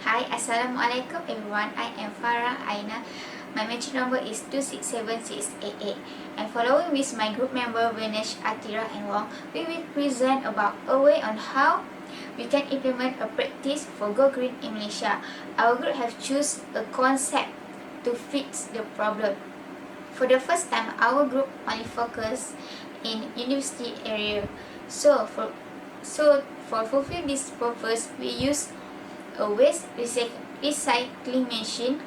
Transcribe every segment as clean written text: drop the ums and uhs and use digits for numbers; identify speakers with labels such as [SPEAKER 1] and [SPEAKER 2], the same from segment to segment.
[SPEAKER 1] Hi, Assalamualaikum everyone. I am Farah Aina. My matching number is 267688. And following with my group member Vinesh, Atira and Wong, we will present about a way on how we can implement a practice for Go Green in Malaysia. Our group have choose a concept to fix the problem. For the first time, our group only focus in university area. So for fulfill this purpose, we use a waste recycling machine,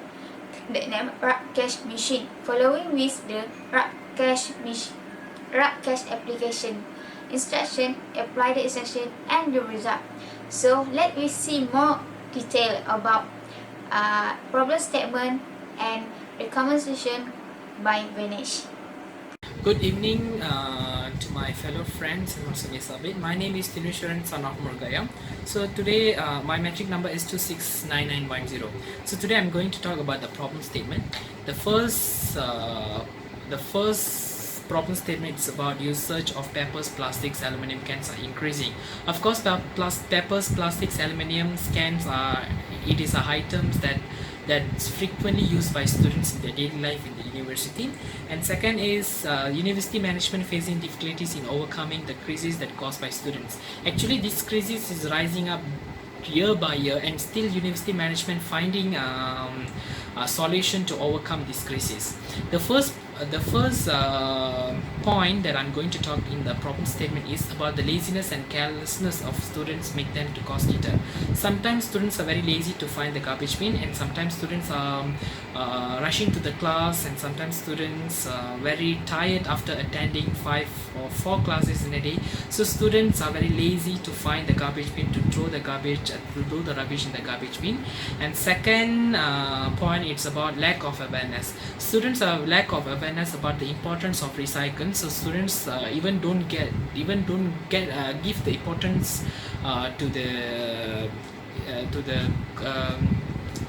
[SPEAKER 1] the name RUBCASH machine. Following with the RUBCASH application instruction, apply the instruction and the result. So let me see more detail about problem statement and recommendation by Vinesh.
[SPEAKER 2] Good evening to my fellow friends and also Miss Abid. My name is Tinusharan son of Murgayam. So today my metric number is 269910. So today I'm going to talk about the problem statement. The first problem statement is about usage of papers, plastics, aluminum cans are increasing. Of course, papers, plastics, aluminum cans are items that's frequently used by students in their daily life in the university. And second is university management facing difficulties in overcoming the crisis that caused by students. Actually, this crisis is rising up year by year, and still university management finding a solution to overcome this crisis. The first point that I'm going to talk in the problem statement is about the laziness and carelessness of students make them to cost eater. Sometimes students are very lazy to find the garbage bin, and sometimes students are rushing to the class, and sometimes students are very tired after attending 5 or 4 classes in a day. So students are very lazy to find the garbage bin, to throw the rubbish in the garbage bin. And second point, it's about lack of awareness. Students have lack of awareness about the importance of recycling. So students even don't give the importance to the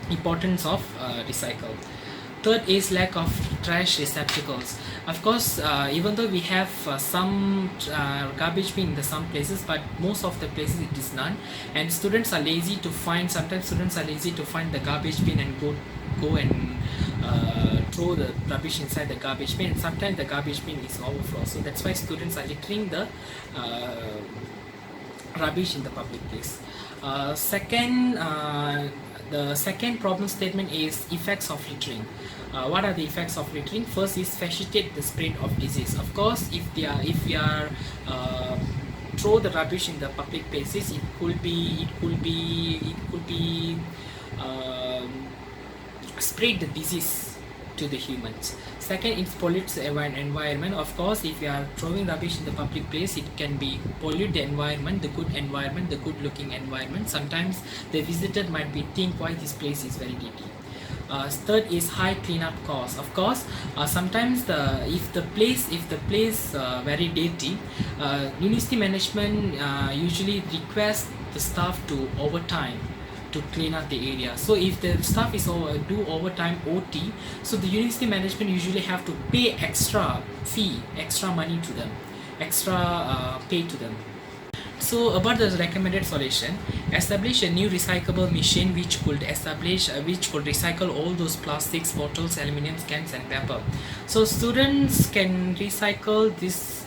[SPEAKER 2] importance of recycle. Third is lack of trash receptacles. Of course, even though we have some garbage bin in some places, but most of the places it is none, and students are lazy to find. Sometimes students are lazy to find the garbage bin and go and throw the rubbish inside the garbage bin. And sometimes the garbage bin is overflow. So that's why students are littering the rubbish in the public place. The second problem statement is effects of littering. What are the effects of littering? First is facilitate the spread of disease. Of course, if we are throw the rubbish in the public places, it could be spread the disease to the humans. Second, it pollutes the environment. Of course, if you are throwing rubbish in the public place, it can be pollute the environment, the good looking environment. Sometimes the visitor might be think why this place is very dirty. Third is high cleanup cost. Of course, sometimes if the place very dirty, university management usually request the staff to overtime to clean up the area. So if the staff is do overtime OT, so the university management usually have to pay extra money to them, pay to them. So about the recommended solution, establish a new recyclable machine which could recycle all those plastics, bottles, aluminum cans and paper. So students can recycle these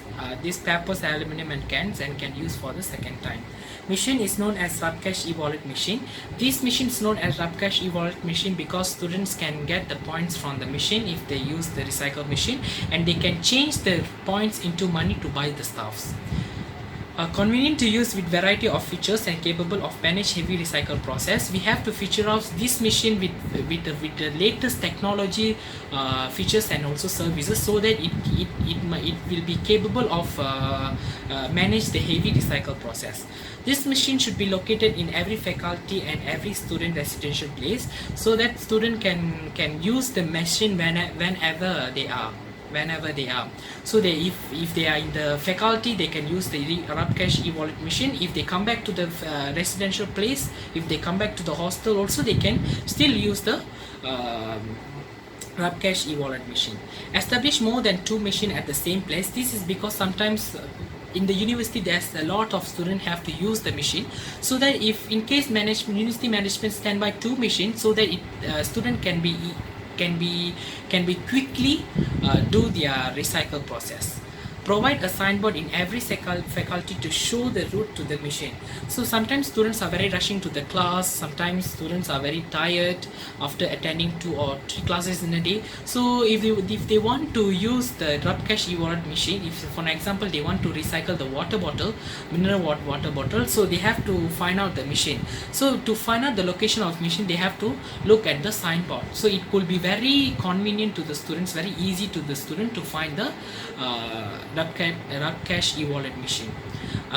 [SPEAKER 2] papers, aluminum and cans and can use for the second time. Machine is known as RUBCASH e-wallet machine. This machine is known as RUBCASH e-wallet machine because students can get the points from the machine if they use the recycle machine, and they can change the points into money to buy the stuffs. Convenient to use with variety of features and capable of manage heavy recycle process. We have to feature out this machine with the latest technology features and also services, so that it will be capable of manage the heavy recycle process. This machine should be located in every faculty and every student residential place, so that student can use the machine whenever they are. So if they are in the faculty, they can use the RUBCASH e-wallet machine. If they come back to the residential place, if they come back to the hostel also, they can still use the RUBCASH e-wallet machine. Establish more than 2 machines at the same place. This is because sometimes in the university there's a lot of students have to use the machine, so that if in case university management stand by 2 machines, so that student can be quickly do their recycle process. Provide a signboard in every faculty to show the route to the machine. So sometimes students are very rushing to the class, sometimes students are very tired after attending 2 or 3 classes in a day. So if they want to use the RUBCASH e-wallet machine, if for an example they want to recycle the water bottle, mineral water bottle, so they have to find out the machine. So to find out the location of machine, they have to look at the signboard. So it could be very convenient to the students, very easy to the student to find the RUBCASH e-wallet machine.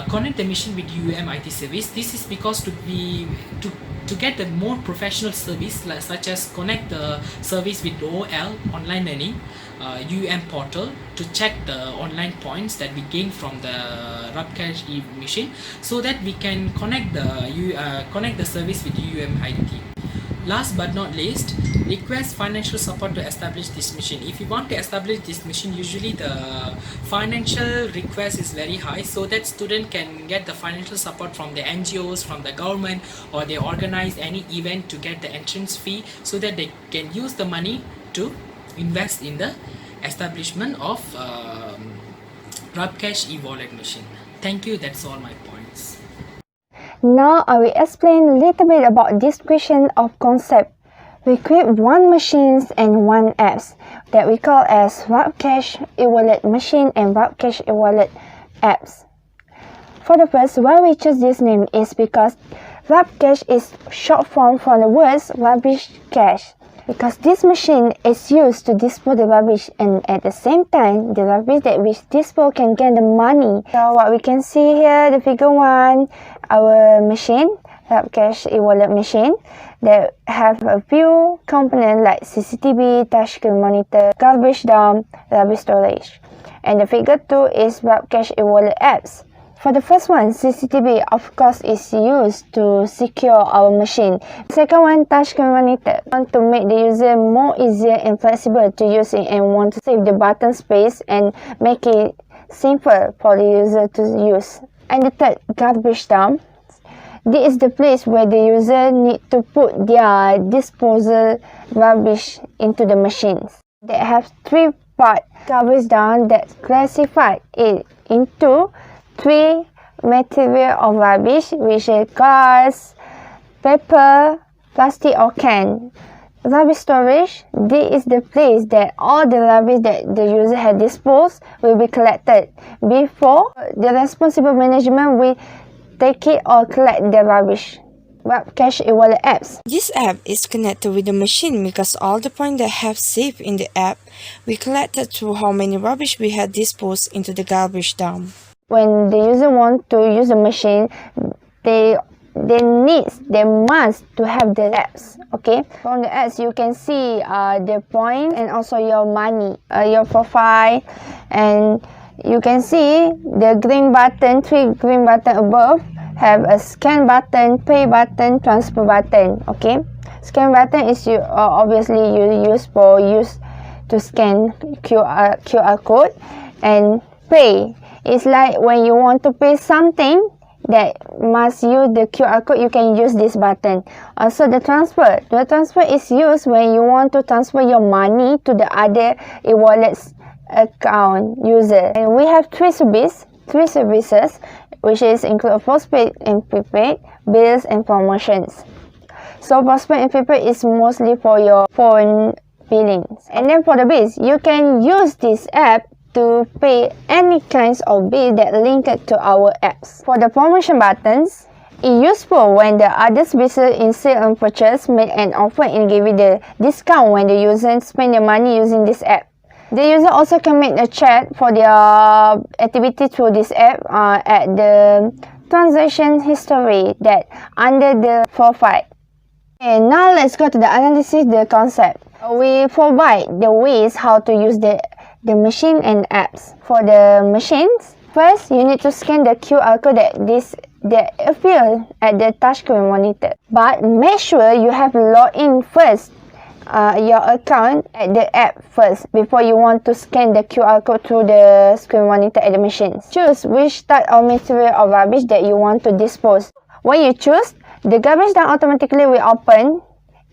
[SPEAKER 2] Connect the machine with UM IT service. This is because to get a more professional service, such as connect the service with OL online learning, UM portal, to check the online points that we gain from the RUBCASH machine, so that we can connect the service with UM IT. Last but not least, request financial support to establish this machine. If you want to establish this machine, usually the financial request is very high, so that student can get the financial support from the NGOs, from the government, or they organize any event to get the entrance fee, so that they can use the money to invest in the establishment of RUBCASH e-wallet machine. Thank you, that's all my points.
[SPEAKER 3] Now I will explain a little bit about this question of concept. We create one machines and one apps that we call as RUBCASH e-wallet machine and RUBCASH e-wallet apps. For the first, why we choose this name is because RUBCASH is short form from the words rubbish cash. Because this machine is used to dispose the rubbish, and at the same time, the rubbish that we dispose can get the money. So what we can see here, the figure 1, our machine, RUBCASH e-wallet machine, that have a few components like CCTV, touchscreen monitor, garbage dump, rubbish storage. And the figure 2 is RUBCASH e-wallet apps. For the first one, CCTV of course is used to secure our machine. Second one, touchscreen monitor. Want to make the user more easier and flexible to use it, and want to save the button space and make it simple for the user to use. And the third, garbage dump. This is the place where the user need to put their disposal rubbish into the machines. They have 3 parts. Garbage dump that classified it into 3 material of rubbish, which is glass, paper, plastic or can. Rubbish storage, this is the place that all the rubbish that the user had disposed will be collected before the responsible management will take it or collect the rubbish. RUBCASH e-wallet apps.
[SPEAKER 4] This app is connected with the machine because all the points that have saved in the app we collected through how many rubbish we had disposed into the garbage dump.
[SPEAKER 3] When the user want to use the machine, they must to have the apps. Okay, from the apps you can see the point and also your money, your profile, and you can see the green button, 3 green button above have a scan button, pay button, transfer button. Okay, scan button is obviously you use to scan QR code, and pay. It's like when you want to pay something that must use the QR code, you can use this button. Also the transfer. The transfer is used when you want to transfer your money to the other e-wallet's account user. And we have 3 services, which is include postpaid and prepaid, bills and promotions. So postpaid and prepaid is mostly for your phone billings. And then for the bills, you can use this app to pay any kinds of bill that linked to our apps. For the promotion buttons, it's useful when the other business in sale and purchase make an offer and give you the discount when the user spend the money using this app. The user also can make a chat for their activity through this app at the transaction history that under the profile. And now let's go to the analysis, the concept. We provide the ways how to use the machine and apps. For the machines, first you need to scan the QR code that appear at the touchscreen monitor. But make sure you have logged in first your account at the app first before you want to scan the QR code through the screen monitor at the machine. Choose which type of material or rubbish that you want to dispose. When you choose, the garbage dump automatically will open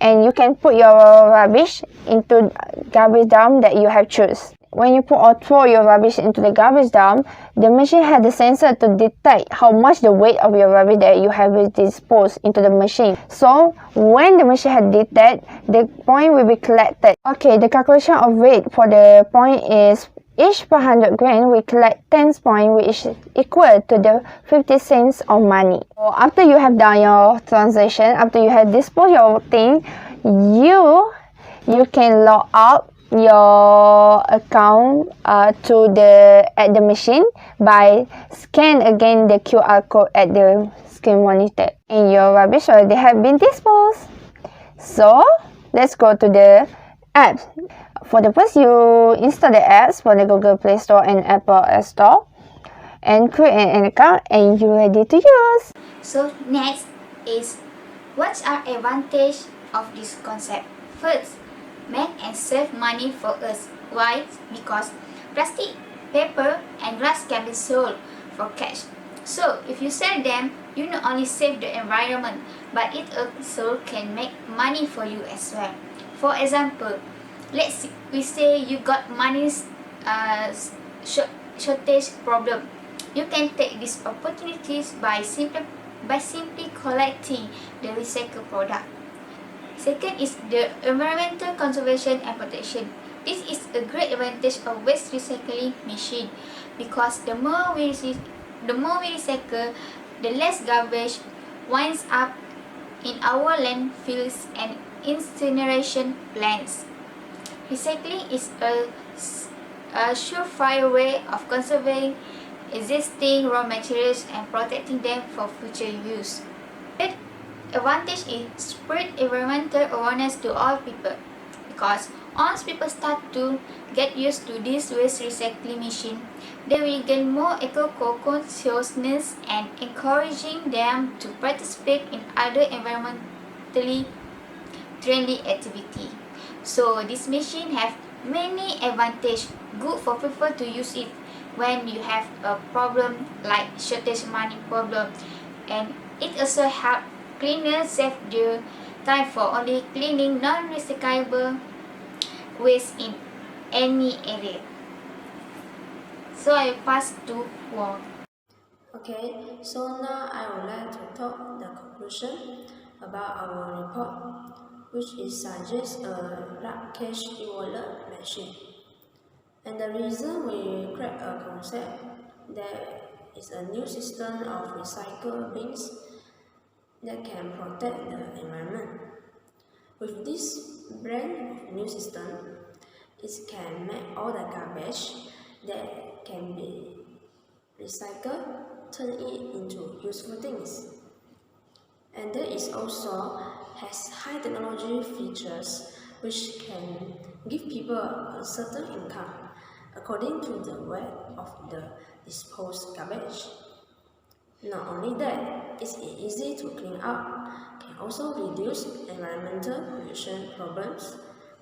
[SPEAKER 3] and you can put your rubbish into garbage dump that you have choose. When you put or throw your rubbish into the garbage dump, the machine has the sensor to detect how much the weight of your rubbish that you have disposed into the machine. So, when the machine has detected, the point will be collected. Okay, the calculation of weight for the point is each per 100 grain we collect 10 points, which is equal to the 50 cents of money. So after you have done your transaction, after you have disposed your thing, you can log out your account at the machine by scan again the QR code at the screen monitor, and your rubbish already have been disposed. So let's go to the apps. For the first, you install the apps for the Google Play Store and Apple App Store and create an account, and you're ready to use.
[SPEAKER 1] So next is, what are advantages of this concept? First, make and save money for us. Why? Because plastic, paper and glass can be sold for cash. So if you sell them, you not only save the environment, but it also can make money for you as well. For example, let's say you got money shortage problem. You can take these opportunities by simply collecting the recycled product. Second is the environmental conservation and protection. This is a great advantage of waste recycling machine, because the more we recycle, the less garbage winds up in our landfills and incineration plants. Recycling is a surefire way of conserving existing raw materials and protecting them for future use. Third advantage is spread environmental awareness to all people, because once people start to get used to this waste recycling machine, they will gain more eco-consciousness and encouraging them to participate in other environmentally friendly activity. So this machine have many advantages, good for people to use it when you have a problem like shortage money problem, and it also help cleaners save the time for only cleaning non-recyclable waste in any area. So I pass to Wong.
[SPEAKER 5] Okay, so now I would like to talk the conclusion about our report, which is suggest a RUBCASH e-wallet machine. And the reason we create a concept that is a new system of recycled bins that can protect the environment. With this brand of new system, it can make all the garbage that can be recycled, turn it into useful things. And that is also has high technology features which can give people a certain income according to the weight of the disposed garbage. Not only that, it's easy to clean up, can also reduce environmental pollution problems,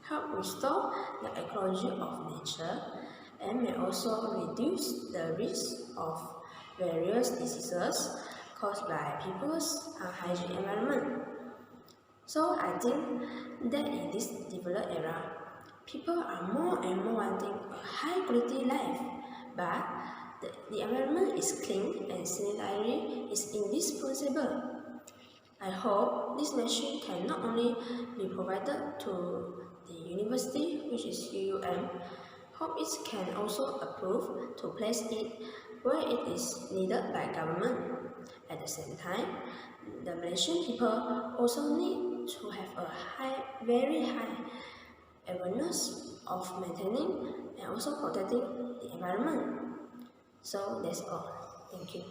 [SPEAKER 5] help restore the ecology of nature, and may also reduce the risk of various diseases caused by people's unhygienic environment. So I think that in this developed era, people are more and more wanting a high quality life, but the environment is clean and sanitary is indispensable. I hope this machine can not only be provided to the university, which is UUM, hope it can also approve to place it where it is needed by government. At the same time, the Malaysian people also need to have a very high awareness of maintaining and also protecting the environment. So that's all. Thank you.